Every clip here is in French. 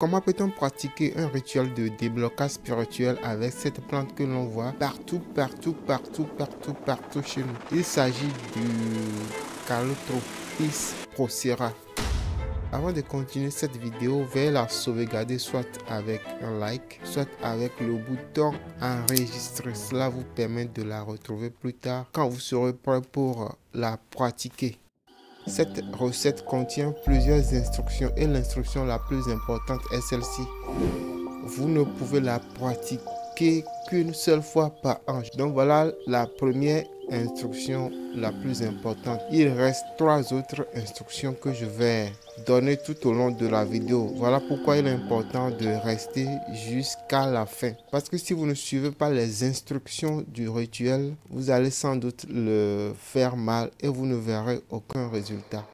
Comment peut-on pratiquer un rituel de déblocage spirituel avec cette plante que l'on voit partout chez nous? Il s'agit du Calotropis procera. Avant de continuer cette vidéo, veuillez la sauvegarder soit avec un like, soit avec le bouton enregistrer. Cela vous permet de la retrouver plus tard quand vous serez prêt pour la pratiquer. Cette recette contient plusieurs instructions et l'instruction la plus importante est celle-ci. Vous ne pouvez la pratiquer qu'une seule fois par an. Donc voilà la première instruction la plus importante. Il reste 3 autres instructions que je vais donner tout au long de la vidéo. Voilà pourquoi il est important de rester jusqu'à la fin. Parce que si vous ne suivez pas les instructions du rituel, vous allez sans doute le faire mal et vous ne verrez aucun résultat.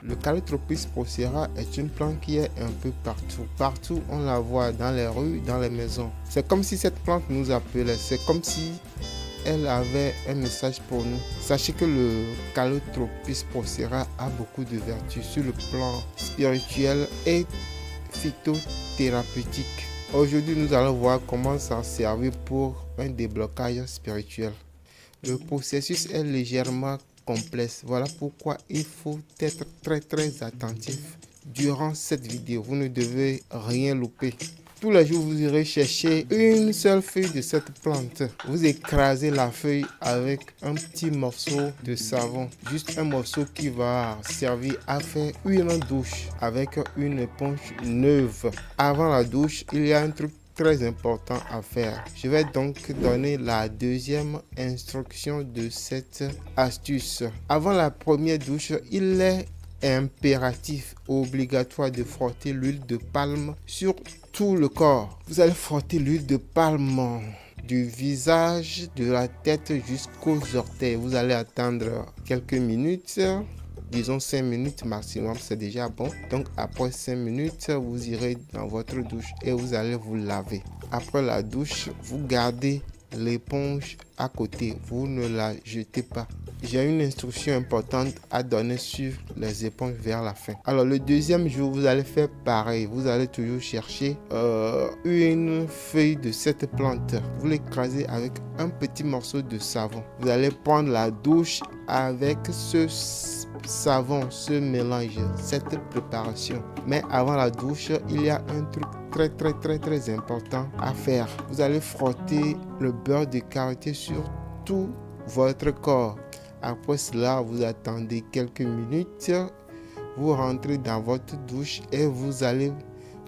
Le Calotropis procera est une plante qui est un peu partout. Partout, on la voit dans les rues, dans les maisons. C'est comme si cette plante nous appelait. C'est comme si elle avait un message pour nous. Sachez que le Calotropis procera a beaucoup de vertus sur le plan spirituel et phytothérapeutique. Aujourd'hui, nous allons voir comment s'en servir pour un déblocage spirituel. Le processus est légèrement complexe. Voilà pourquoi il faut être très attentif durant cette vidéo. Vous ne devez rien louper. Tous les jours, vous irez chercher une seule feuille de cette plante. Vous écrasez la feuille avec un petit morceau de savon. Juste un morceau qui va servir à faire une douche avec une éponge neuve. Avant la douche, il y a un truc très important à faire. Je vais donc donner la deuxième instruction de cette astuce. Avant la première douche, il est impératif, obligatoire de frotter l'huile de palme sur tout le corps. Vous allez frotter l'huile de palme du visage, de la tête jusqu'aux orteils. Vous allez attendre quelques minutes. Disons 5 minutes maximum, c'est déjà bon. Donc après 5 minutes, vous irez dans votre douche et vous allez vous laver. Après la douche, vous gardez l'éponge à côté. Vous ne la jetez pas. J'ai une instruction importante à donner sur les éponges vers la fin. Alors le deuxième jour, vous allez faire pareil. Vous allez toujours chercher une feuille de cette plante. Vous l'écrasez avec un petit morceau de savon. Vous allez prendre la douche avec ce savon, ce mélange, cette préparation. Mais avant la douche, il y a un truc très important à faire. Vous allez frotter le beurre de karité sur tout votre corps. Après cela, vous attendez quelques minutes, vous rentrez dans votre douche et vous allez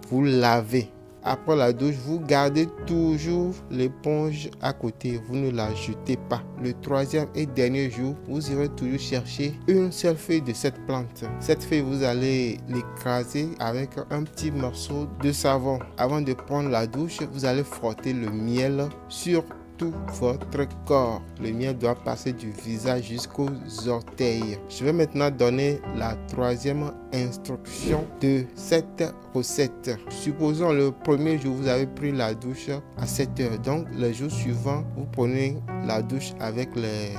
vous laver. Après la douche, vous gardez toujours l'éponge à côté, vous ne la jetez pas. Le troisième et dernier jour, vous irez toujours chercher une seule feuille de cette plante. Cette feuille, vous allez l'écraser avec un petit morceau de savon. Avant de prendre la douche, vous allez frotter le miel sur tout votre corps. Le miel doit passer du visage jusqu'aux orteils. Je vais maintenant donner la troisième instruction de cette recette. Supposons le premier jour, vous avez pris la douche à 7 heures. Donc, le jour suivant, vous prenez la douche avec les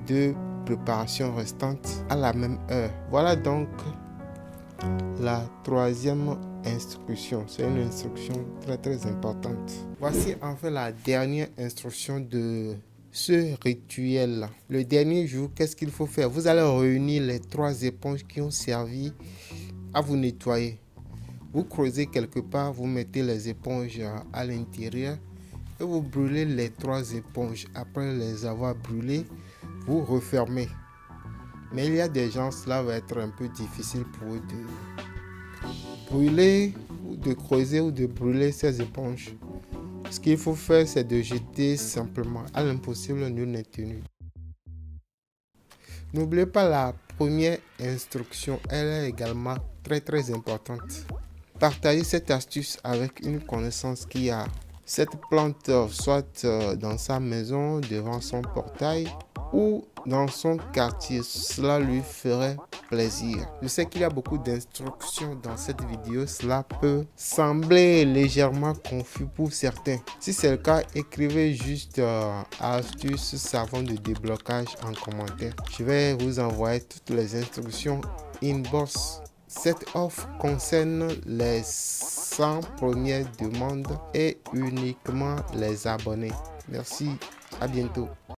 2 préparations restantes à la même heure. Voilà donc la troisième instruction. C'est une instruction très importante. Voici enfin la dernière instruction de ce rituel. Le dernier jour, qu'est-ce qu'il faut faire? Vous allez réunir les 3 éponges qui ont servi à vous nettoyer. Vous creusez quelque part, vous mettez les éponges à l'intérieur et vous brûlez les 3 éponges. Après les avoir brûlées, vous refermez. Mais il y a des gens, cela va être un peu difficile pour eux de brûler ou de creuser ou de brûler ces éponges. Ce qu'il faut faire, c'est de jeter simplement. À l'impossible, nul n'est tenu. N'oubliez pas la première instruction, elle est également très importante. Partagez cette astuce avec une connaissance qui a cette plante, soit dans sa maison, devant son portail ou dans son quartier. Cela lui ferait plaisir. Je sais qu'il y a beaucoup d'instructions dans cette vidéo. Cela peut sembler légèrement confus pour certains. Si c'est le cas, écrivez juste astuce savon de déblocage en commentaire. Je vais vous envoyer toutes les instructions inbox Cette offre concerne les 100 premières demandes et uniquement les abonnés. Merci, à bientôt.